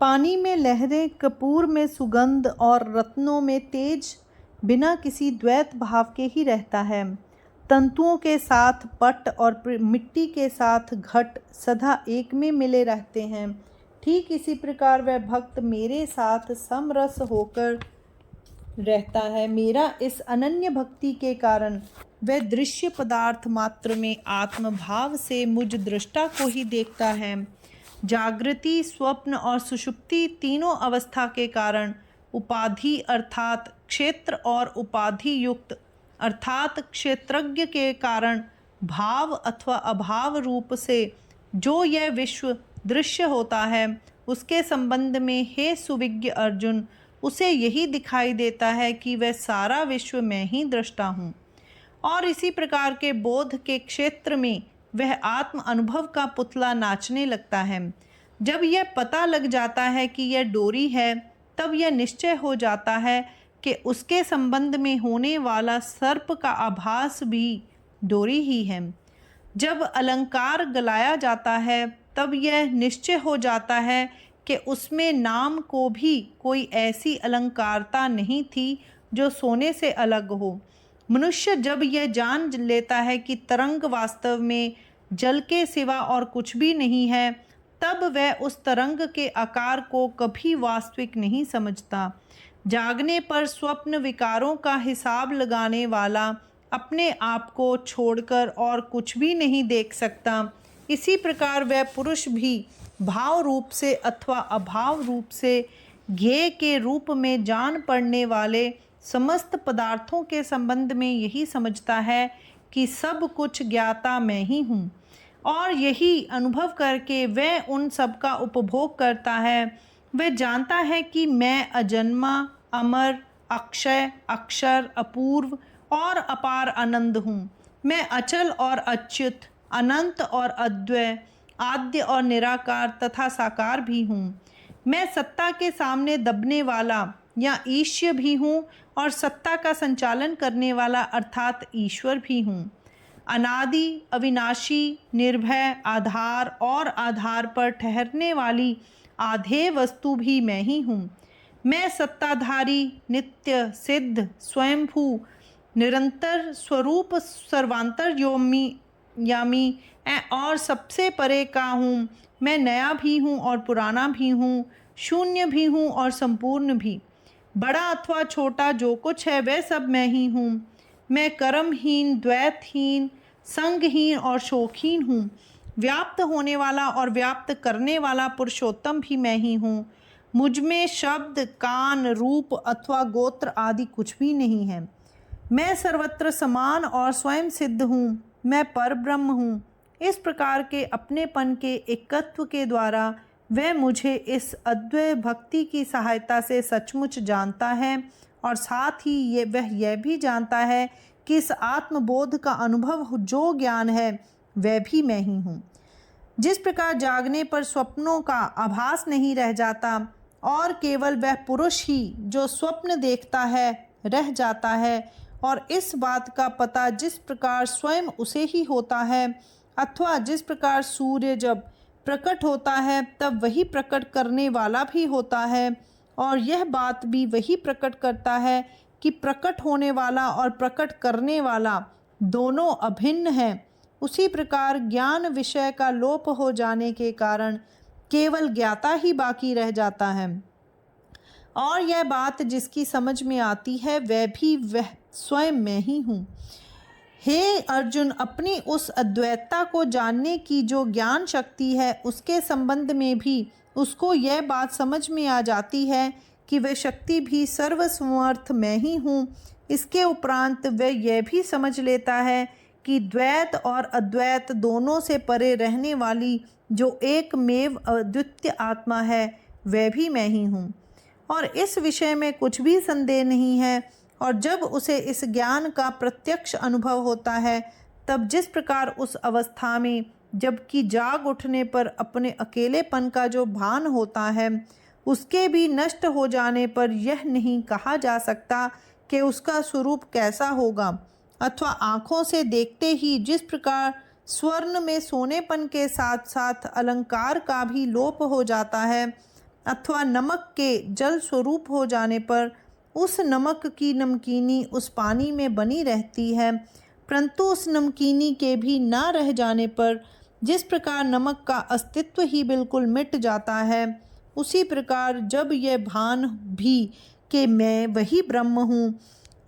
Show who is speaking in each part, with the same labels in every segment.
Speaker 1: पानी में लहरें, कपूर में सुगंध और रत्नों में तेज बिना किसी द्वैत भाव के ही रहता है। तंतुओं के साथ पट और मिट्टी के साथ घट सदा एक में मिले रहते हैं। ठीक इसी प्रकार वह भक्त मेरे साथ समरस होकर रहता है। मेरा इस अनन्य भक्ति के कारण वह दृश्य पदार्थ मात्र में आत्मभाव से मुझ दृष्टा को ही देखता है। जागृति, स्वप्न और सुषुप्ति तीनों अवस्था के कारण उपाधि अर्थात क्षेत्र और उपाधि युक्त अर्थात क्षेत्रज्ञ के कारण भाव अथवा अभाव रूप से जो यह विश्व दृश्य होता है, उसके संबंध में हे सुविज्ञ अर्जुन, उसे यही दिखाई देता है कि वह सारा विश्व मैं ही दृष्टा हूँ। और इसी प्रकार के बोध के क्षेत्र में वह आत्म अनुभव का पुतला नाचने लगता है। जब यह पता लग जाता है कि यह डोरी है, तब यह निश्चय हो जाता है कि उसके संबंध में होने वाला सर्प का आभास भी डोरी ही है। जब अलंकार गलाया जाता है, तब यह निश्चय हो जाता है कि उसमें नाम को भी कोई ऐसी अलंकारता नहीं थी जो सोने से अलग हो। मनुष्य जब यह जान लेता है कि तरंग वास्तव में जल के सिवा और कुछ भी नहीं है, तब वह उस तरंग के आकार को कभी वास्तविक नहीं समझता। जागने पर स्वप्न विकारों का हिसाब लगाने वाला अपने आप को छोड़कर और कुछ भी नहीं देख सकता। इसी प्रकार वह पुरुष भी भाव रूप से अथवा अभाव रूप से ज्ञेय के रूप में जान पड़ने वाले समस्त पदार्थों के संबंध में यही समझता है कि सब कुछ ज्ञाता मैं ही हूँ, और यही अनुभव करके वह उन सब का उपभोग करता है। वह जानता है कि मैं अजन्मा, अमर, अक्षय, अक्षर, अपूर्व और अपार आनंद हूँ। मैं अचल और अच्युत, अनंत और अद्वय, आद्य और निराकार तथा साकार भी हूँ। मैं सत्ता के सामने दबने वाला या ईश्य भी हूँ और सत्ता का संचालन करने वाला अर्थात ईश्वर भी हूँ। अनादि, अविनाशी, निर्भय, आधार और आधार पर ठहरने वाली आधेय वस्तु भी मैं ही हूँ। मैं सत्ताधारी, नित्य, सिद्ध, स्वयंभू, निरंतर स्वरूप, सर्वांतर्यामी यामी और सबसे परे का हूँ। मैं नया भी हूँ और पुराना भी हूँ, शून्य भी हूँ और संपूर्ण भी। बड़ा अथवा छोटा जो कुछ है वह सब मैं ही हूँ। मैं कर्महीन, द्वैतहीन, संगहीन और शोकहीन हूँ। व्याप्त होने वाला और व्याप्त करने वाला पुरुषोत्तम भी मैं ही हूँ। मुझ में शब्द, कान, रूप अथवा गोत्र आदि कुछ भी नहीं है। मैं सर्वत्र समान और स्वयं सिद्ध हूँ। मैं परब्रह्म हूँ। इस प्रकार के अपनेपन के एकत्व के द्वारा वह मुझे इस अद्वैत भक्ति की सहायता से सचमुच जानता है, और साथ ही वह यह भी जानता है कि इस आत्मबोध का अनुभव जो ज्ञान है वह भी मैं ही हूँ। जिस प्रकार जागने पर स्वप्नों का आभास नहीं रह जाता और केवल वह पुरुष ही जो स्वप्न देखता है रह जाता है, और इस बात का पता जिस प्रकार स्वयं उसे ही होता है, अथवा जिस प्रकार सूर्य जब प्रकट होता है तब वही प्रकट करने वाला भी होता है, और यह बात भी वही प्रकट करता है कि प्रकट होने वाला और प्रकट करने वाला दोनों अभिन्न हैं। उसी प्रकार ज्ञान विषय का लोप हो जाने के कारण केवल ज्ञाता ही बाकी रह जाता है, और यह बात जिसकी समझ में आती है वह स्वयं मैं ही हूँ। हे अर्जुन, अपनी उस अद्वैतता को जानने की जो ज्ञान शक्ति है, उसके संबंध में भी उसको यह बात समझ में आ जाती है कि वह शक्ति भी सर्वसमर्थ मैं ही हूँ। इसके उपरांत वह यह भी समझ लेता है कि द्वैत और अद्वैत दोनों से परे रहने वाली जो एकमेव अद्वितीय आत्मा है वह भी मैं ही हूँ, और इस विषय में कुछ भी संदेह नहीं है। और जब उसे इस ज्ञान का प्रत्यक्ष अनुभव होता है, तब जिस प्रकार उस अवस्था में जबकि जाग उठने पर अपने अकेलेपन का जो भान होता है, उसके भी नष्ट हो जाने पर यह नहीं कहा जा सकता कि उसका स्वरूप कैसा होगा, अथवा आँखों से देखते ही जिस प्रकार स्वर्ण में सोनेपन के साथ साथ अलंकार का भी लोप हो जाता है, अथवा नमक के जल स्वरूप हो जाने पर उस नमक की नमकीनी उस पानी में बनी रहती है, परंतु उस नमकीनी के भी ना रह जाने पर जिस प्रकार नमक का अस्तित्व ही बिल्कुल मिट जाता है, उसी प्रकार जब यह भान भी कि मैं वही ब्रह्म हूँ,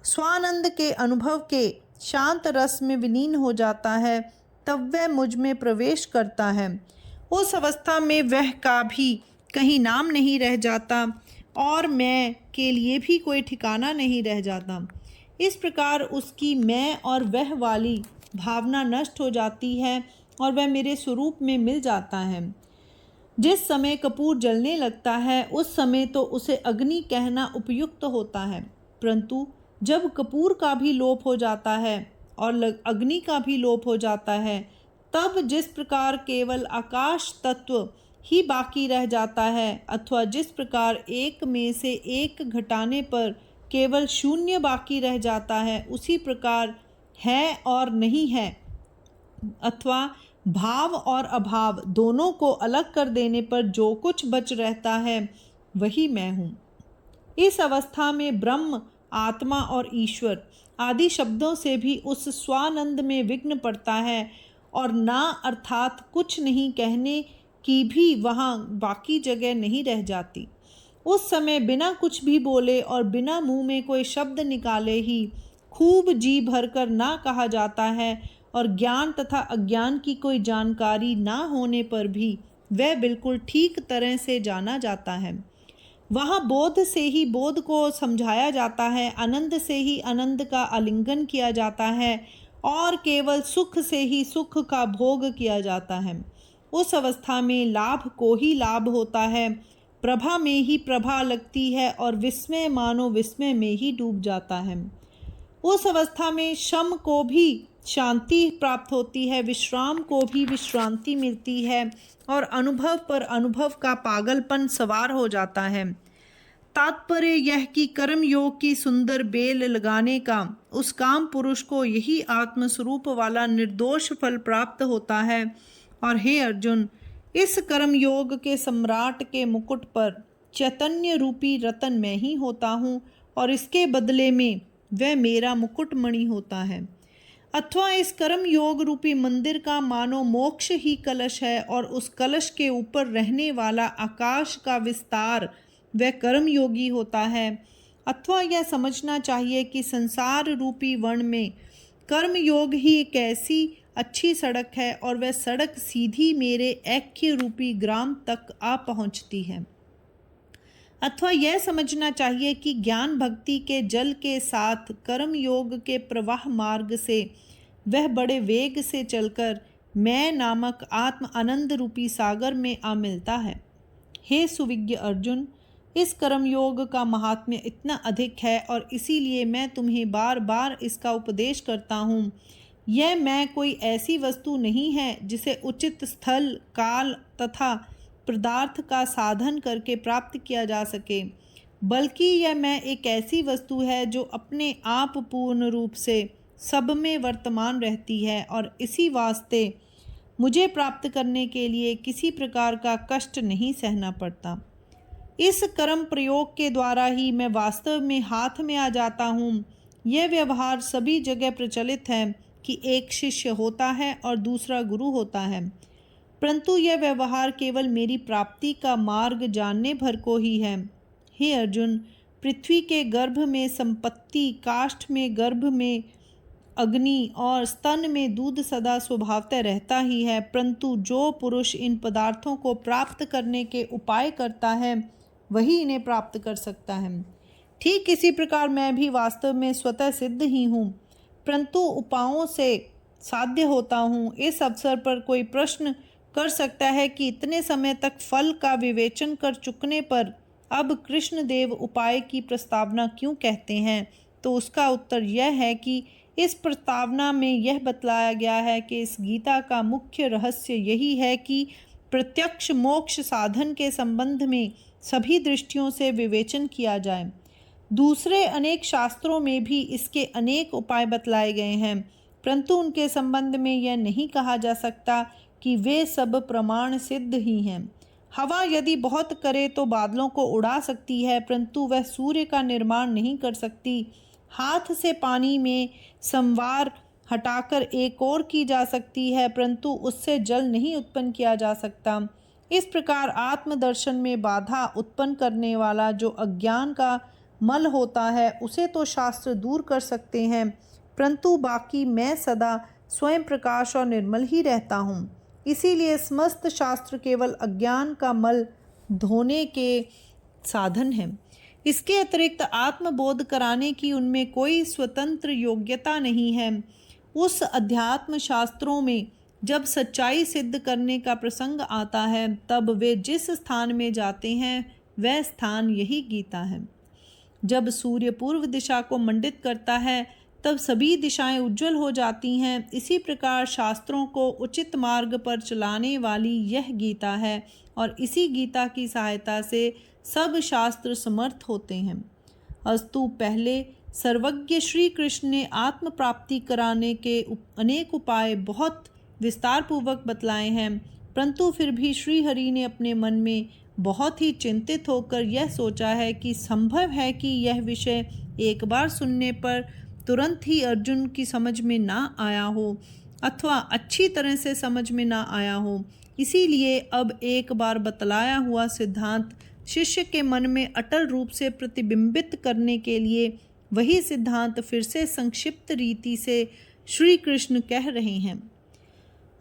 Speaker 1: स्वानंद के अनुभव के शांत रस में विलीन हो जाता है, तब वह मुझ में प्रवेश करता है। उस अवस्था में वह का भी कहीं नाम नहीं रह जाता और मैं के लिए भी कोई ठिकाना नहीं रह जाता। इस प्रकार उसकी मैं और वह वाली भावना नष्ट हो जाती है और वह मेरे स्वरूप में मिल जाता है। जिस समय कपूर जलने लगता है उस समय तो उसे अग्नि कहना उपयुक्त होता है, परंतु जब कपूर का भी लोप हो जाता है और अग्नि का भी लोप हो जाता है, तब जिस प्रकार केवल आकाश तत्व ही बाकी रह जाता है, अथवा जिस प्रकार एक में से एक घटाने पर केवल शून्य बाकी रह जाता है, उसी प्रकार है और नहीं है अथवा भाव और अभाव दोनों को अलग कर देने पर जो कुछ बच रहता है वही मैं हूँ। इस अवस्था में ब्रह्म, आत्मा और ईश्वर आदि शब्दों से भी उस स्वानंद में विघ्न पड़ता है और ना अर्थात कुछ नहीं कहने की भी वहाँ बाकी जगह नहीं रह जाती। उस समय बिना कुछ भी बोले और बिना मुंह में कोई शब्द निकाले ही खूब जी भरकर ना कहा जाता है और ज्ञान तथा अज्ञान की कोई जानकारी ना होने पर भी वह बिल्कुल ठीक तरह से जाना जाता है। वहाँ बोध से ही बोध को समझाया जाता है, आनंद से ही आनंद का आलिंगन किया जाता है और केवल सुख से ही सुख का भोग किया जाता है। उस अवस्था में लाभ को ही लाभ होता है, प्रभा में ही प्रभा लगती है और विस्मय मानो विस्मय में ही डूब जाता है। उस अवस्था में शम को भी शांति प्राप्त होती है, विश्राम को भी विश्रांति मिलती है और अनुभव पर अनुभव का पागलपन सवार हो जाता है। तात्पर्य यह कि कर्म योग की सुंदर बेल लगाने का उस काम पुरुष को यही आत्मस्वरूप वाला निर्दोष फल प्राप्त होता है। और हे अर्जुन, इस कर्म योग के सम्राट के मुकुट पर चैतन्य रूपी रतन मैं ही होता हूँ और इसके बदले में वह मेरा मुकुटमणि होता है। अथवा इस कर्म योग रूपी मंदिर का मानो मोक्ष ही कलश है और उस कलश के ऊपर रहने वाला आकाश का विस्तार वह कर्म योगी होता है। अथवा यह समझना चाहिए कि संसार रूपी वन में कर्म योग ही एक ऐसी अच्छी सड़क है और वह सड़क सीधी मेरे ऐक्य रूपी ग्राम तक आ पहुँचती है। अथवा यह समझना चाहिए कि ज्ञान भक्ति के जल के साथ कर्म योग के प्रवाह मार्ग से वह बड़े वेग से चलकर मैं नामक आत्म आनंद रूपी सागर में आ मिलता है। हे सुविज्ञ अर्जुन, इस कर्म योग का महात्म्य इतना अधिक है और इसीलिए मैं तुम्हें बार बार इसका उपदेश करता हूँ। यह मैं कोई ऐसी वस्तु नहीं है जिसे उचित स्थल, काल तथा पदार्थ का साधन करके प्राप्त किया जा सके, बल्कि यह मैं एक ऐसी वस्तु है जो अपने आप पूर्ण रूप से सब में वर्तमान रहती है और इसी वास्ते मुझे प्राप्त करने के लिए किसी प्रकार का कष्ट नहीं सहना पड़ता। इस कर्म प्रयोग के द्वारा ही मैं वास्तव में हाथ में आ जाता हूँ। यह व्यवहार सभी जगह प्रचलित है कि एक शिष्य होता है और दूसरा गुरु होता है, परंतु यह व्यवहार केवल मेरी प्राप्ति का मार्ग जानने भर को ही है। हे अर्जुन, पृथ्वी के गर्भ में संपत्ति, काष्ठ में गर्भ में अग्नि और स्तन में दूध सदा स्वभावतः रहता ही है, परंतु जो पुरुष इन पदार्थों को प्राप्त करने के उपाय करता है वही इन्हें प्राप्त कर सकता है। ठीक इसी प्रकार मैं भी वास्तव में स्वतः सिद्ध ही हूँ, परंतु उपायों से साध्य होता हूँ। इस अवसर पर कोई प्रश्न कर सकता है कि इतने समय तक फल का विवेचन कर चुकने पर अब कृष्ण देव उपाय की प्रस्तावना क्यों कहते हैं? तो उसका उत्तर यह है कि इस प्रस्तावना में यह बतलाया गया है कि इस गीता का मुख्य रहस्य यही है कि प्रत्यक्ष मोक्ष साधन के संबंध में सभी दृष्टियों से विवेचन किया जाए। दूसरे अनेक शास्त्रों में भी इसके अनेक उपाय बतलाए गए हैं, परंतु उनके संबंध में यह नहीं कहा जा सकता कि वे सब प्रमाण सिद्ध ही हैं। हवा यदि बहुत करे तो बादलों को उड़ा सकती है, परंतु वह सूर्य का निर्माण नहीं कर सकती। हाथ से पानी में संवार हटाकर एक और की जा सकती है, परंतु उससे जल नहीं उत्पन्न किया जा सकता। इस प्रकार आत्मदर्शन में बाधा उत्पन्न करने वाला जो अज्ञान का मल होता है, उसे तो शास्त्र दूर कर सकते हैं, परंतु बाकी मैं सदा स्वयं प्रकाश और निर्मल ही रहता हूँ। इसीलिए समस्त शास्त्र केवल अज्ञान का मल धोने के साधन हैं। इसके अतिरिक्त आत्मबोध कराने की उनमें कोई स्वतंत्र योग्यता नहीं है। उस अध्यात्म शास्त्रों में जब सच्चाई सिद्ध करने का प्रसंग आता है, तब वे जिस स्थान में जाते हैं वह स्थान यही गीता है। जब सूर्य पूर्व दिशा को मंडित करता है, तब सभी दिशाएं उज्जवल हो जाती हैं। इसी प्रकार शास्त्रों को उचित मार्ग पर चलाने वाली यह गीता है, और इसी गीता की सहायता से सब शास्त्र समर्थ होते हैं। अस्तु, पहले सर्वज्ञ श्री कृष्ण ने आत्म प्राप्ति कराने के अनेक उपाय बहुत विस्तार पूर्वक बतलाए हैं, परंतु फिर भी श्री हरि ने अपने मन में बहुत ही चिंतित होकर यह सोचा है कि संभव है कि यह विषय एक बार सुनने पर तुरंत ही अर्जुन की समझ में ना आया हो, अथवा अच्छी तरह से समझ में ना आया हो। इसीलिए अब एक बार बतलाया हुआ सिद्धांत शिष्य के मन में अटल रूप से प्रतिबिंबित करने के लिए वही सिद्धांत फिर से संक्षिप्त रीति से श्री कृष्ण कह रहे हैं।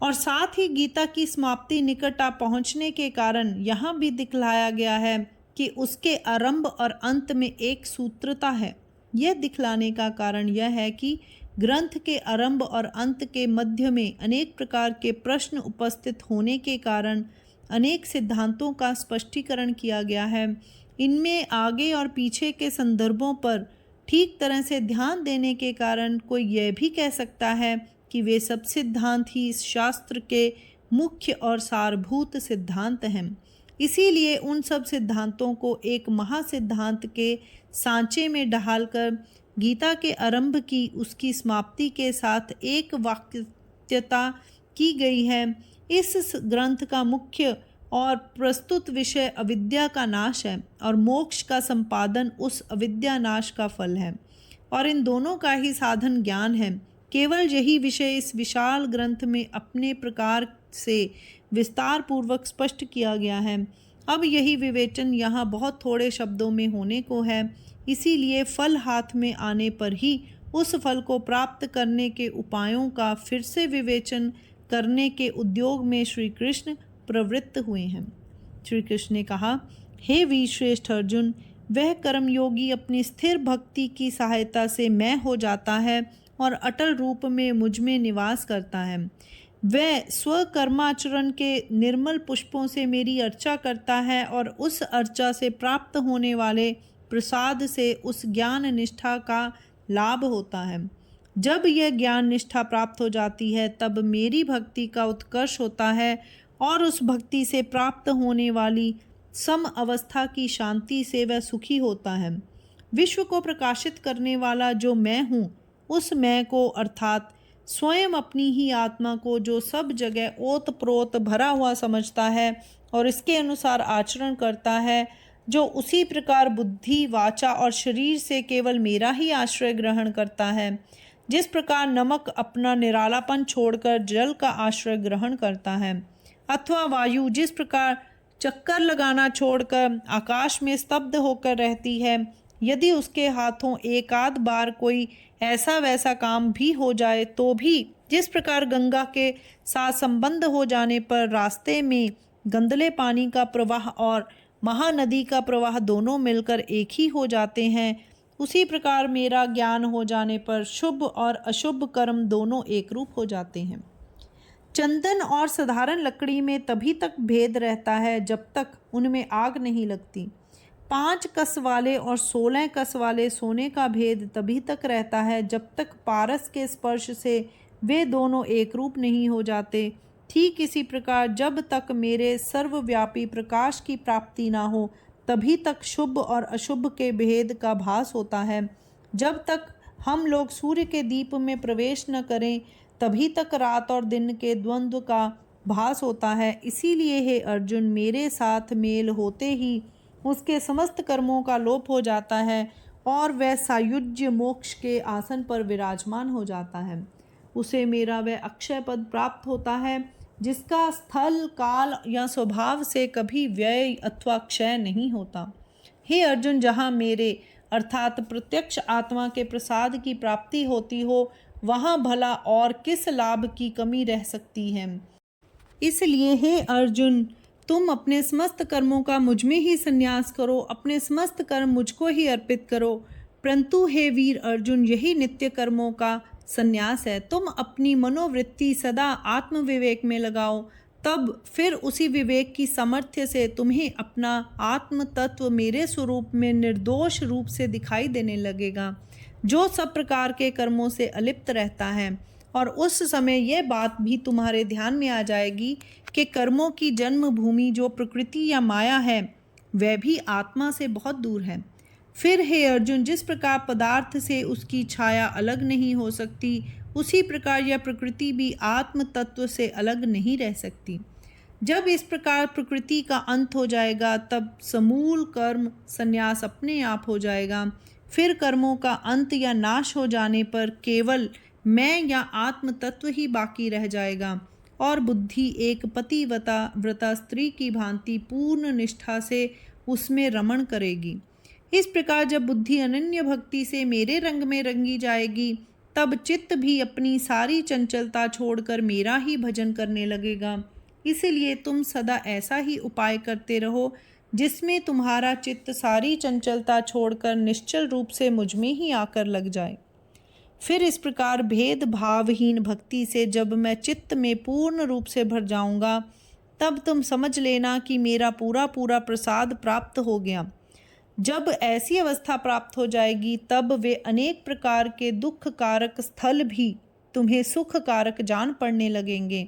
Speaker 1: और साथ ही गीता की समाप्ति निकट आ पहुँचने के कारण यहाँ भी दिखलाया गया है कि उसके आरंभ और अंत में एक सूत्रता है। यह दिखलाने का कारण यह है कि ग्रंथ के आरंभ और अंत के मध्य में अनेक प्रकार के प्रश्न उपस्थित होने के कारण अनेक सिद्धांतों का स्पष्टीकरण किया गया है। इनमें आगे और पीछे के संदर्भों पर ठीक तरह से ध्यान देने के कारण कोई यह भी कह सकता है कि वे सब सिद्धांत ही इस शास्त्र के मुख्य और सारभूत सिद्धांत हैं। इसीलिए उन सब सिद्धांतों को एक महासिद्धांत के सांचे में ढालकर गीता के आरंभ की उसकी समाप्ति के साथ एक वाक्यता की गई है। इस ग्रंथ का मुख्य और प्रस्तुत विषय अविद्या का नाश है, और मोक्ष का संपादन उस अविद्या नाश का फल है, और इन दोनों का ही साधन ज्ञान है। केवल यही विषय इस विशाल ग्रंथ में अपने प्रकार से विस्तार पूर्वक स्पष्ट किया गया है। अब यही विवेचन यहाँ बहुत थोड़े शब्दों में होने को है, इसीलिए फल हाथ में आने पर ही उस फल को प्राप्त करने के उपायों का फिर से विवेचन करने के उद्योग में श्री कृष्ण प्रवृत्त हुए हैं। श्री कृष्ण ने कहा, हे वीर श्रेष्ठ अर्जुन, वह कर्मयोगी अपनी स्थिर भक्ति की सहायता से मैं हो जाता है और अटल रूप में मुझ में निवास करता है। वह स्वकर्माचरण के निर्मल पुष्पों से मेरी अर्चा करता है, और उस अर्चा से प्राप्त होने वाले प्रसाद से उस ज्ञान निष्ठा का लाभ होता है। जब यह ज्ञान निष्ठा प्राप्त हो जाती है, तब मेरी भक्ति का उत्कर्ष होता है, और उस भक्ति से प्राप्त होने वाली सम अवस्था की शांति से वह सुखी होता है। विश्व को प्रकाशित करने वाला जो मैं हूँ, उस मैं को अर्थात स्वयं अपनी ही आत्मा को जो सब जगह ओत प्रोत भरा हुआ समझता है और इसके अनुसार आचरण करता है, जो उसी प्रकार बुद्धि, वाचा और शरीर से केवल मेरा ही आश्रय ग्रहण करता है, जिस प्रकार नमक अपना निरालापन छोड़कर जल का आश्रय ग्रहण करता है, अथवा वायु जिस प्रकार चक्कर लगाना छोड़कर आकाश में स्तब्ध होकर रहती है, यदि उसके हाथों एक आध बार कोई ऐसा वैसा काम भी हो जाए तो भी जिस प्रकार गंगा के साथ संबंध हो जाने पर रास्ते में गंदले पानी का प्रवाह और महानदी का प्रवाह दोनों मिलकर एक ही हो जाते हैं, उसी प्रकार मेरा ज्ञान हो जाने पर शुभ और अशुभ कर्म दोनों एक रूप हो जाते हैं। चंदन और साधारण लकड़ी में तभी तक भेद रहता है जब तक उनमें आग नहीं लगती। 5 कस वाले और 16 कस वाले सोने का भेद तभी तक रहता है जब तक पारस के स्पर्श से वे दोनों एक रूप नहीं हो जाते। ठीक इसी प्रकार जब तक मेरे सर्वव्यापी प्रकाश की प्राप्ति ना हो, तभी तक शुभ और अशुभ के भेद का भास होता है। जब तक हम लोग सूर्य के दीप में प्रवेश न करें, तभी तक रात और दिन के द्वंद्व का भास होता है। इसीलिए हे अर्जुन, मेरे साथ मेल होते ही उसके समस्त कर्मों का लोप हो जाता है और वह सायुज्य मोक्ष के आसन पर विराजमान हो जाता है। उसे मेरा वह अक्षय पद प्राप्त होता है जिसका स्थल, काल या स्वभाव से कभी व्यय अथवा क्षय नहीं होता। हे अर्जुन, जहाँ मेरे अर्थात प्रत्यक्ष आत्मा के प्रसाद की प्राप्ति होती हो, वहाँ भला और किस लाभ की कमी रह सकती है। इसलिए हे अर्जुन, तुम अपने समस्त कर्मों का मुझ में ही संन्यास करो, अपने समस्त कर्म मुझको ही अर्पित करो। परंतु हे वीर अर्जुन, यही नित्य कर्मों का संन्यास है। तुम अपनी मनोवृत्ति सदा आत्मविवेक में लगाओ, तब फिर उसी विवेक की सामर्थ्य से तुम्हें अपना आत्म तत्व मेरे स्वरूप में निर्दोष रूप से दिखाई देने लगेगा, जो सब प्रकार के कर्मों से अलिप्त रहता है। और उस समय यह बात भी तुम्हारे ध्यान में आ जाएगी कि कर्मों की जन्मभूमि जो प्रकृति या माया है, वह भी आत्मा से बहुत दूर है। फिर हे अर्जुन, जिस प्रकार पदार्थ से उसकी छाया अलग नहीं हो सकती, उसी प्रकार यह प्रकृति भी आत्म तत्व से अलग नहीं रह सकती। जब इस प्रकार प्रकृति का अंत हो जाएगा, तब समूल कर्म संन्यास अपने आप हो जाएगा। फिर कर्मों का अंत या नाश हो जाने पर केवल मैं या आत्म तत्व ही बाकी रह जाएगा और बुद्धि एक पतिव्रता स्त्री की भांति पूर्ण निष्ठा से उसमें रमण करेगी। इस प्रकार जब बुद्धि अनन्य भक्ति से मेरे रंग में रंगी जाएगी, तब चित्त भी अपनी सारी चंचलता छोड़कर मेरा ही भजन करने लगेगा। इसलिए तुम सदा ऐसा ही उपाय करते रहो जिसमें तुम्हारा चित्त सारी चंचलता छोड़कर निश्चल रूप से मुझ में ही आकर लग जाए। फिर इस प्रकार भेदभावहीन भक्ति से जब मैं चित्त में पूर्ण रूप से भर जाऊंगा, तब तुम समझ लेना कि मेरा पूरा पूरा प्रसाद प्राप्त हो गया। जब ऐसी अवस्था प्राप्त हो जाएगी, तब वे अनेक प्रकार के दुख कारक स्थल भी तुम्हें सुख कारक जान पड़ने लगेंगे,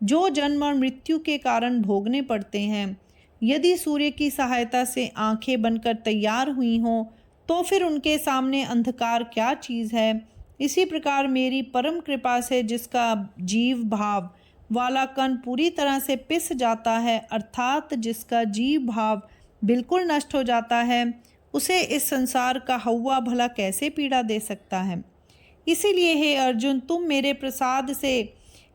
Speaker 1: जो जन्म और मृत्यु के कारण भोगने पड़ते हैं। यदि सूर्य की सहायता से आंखें बनकर तैयार हुई हों, तो फिर उनके सामने अंधकार क्या चीज़ है। इसी प्रकार मेरी परम कृपा से जिसका जीव भाव वाला कण पूरी तरह से पिस जाता है, अर्थात जिसका जीव भाव बिल्कुल नष्ट हो जाता है, उसे इस संसार का हौवा भला कैसे पीड़ा दे सकता है। इसीलिए हे अर्जुन, तुम मेरे प्रसाद से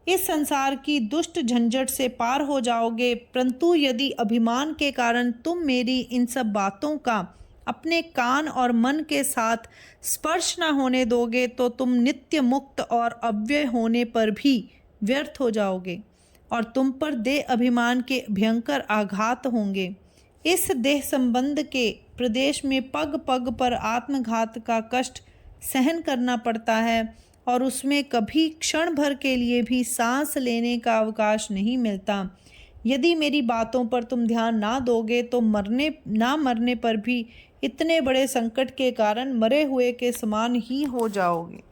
Speaker 1: इस संसार की दुष्ट झंझट से पार हो जाओगे। परंतु यदि अभिमान के कारण तुम मेरी इन सब बातों का अपने कान और मन के साथ स्पर्श न होने दोगे, तो तुम नित्य मुक्त और अव्यय होने पर भी व्यर्थ हो जाओगे और तुम पर देह अभिमान के भयंकर आघात होंगे। इस देह संबंध के प्रदेश में पग पग पर आत्मघात का कष्ट सहन करना पड़ता है और उसमें कभी क्षण भर के लिए भी सांस लेने का अवकाश नहीं मिलता। यदि मेरी बातों पर तुम ध्यान ना दोगे, तो मरने पर भी इतने बड़े संकट के कारण मरे हुए के समान ही हो जाओगे।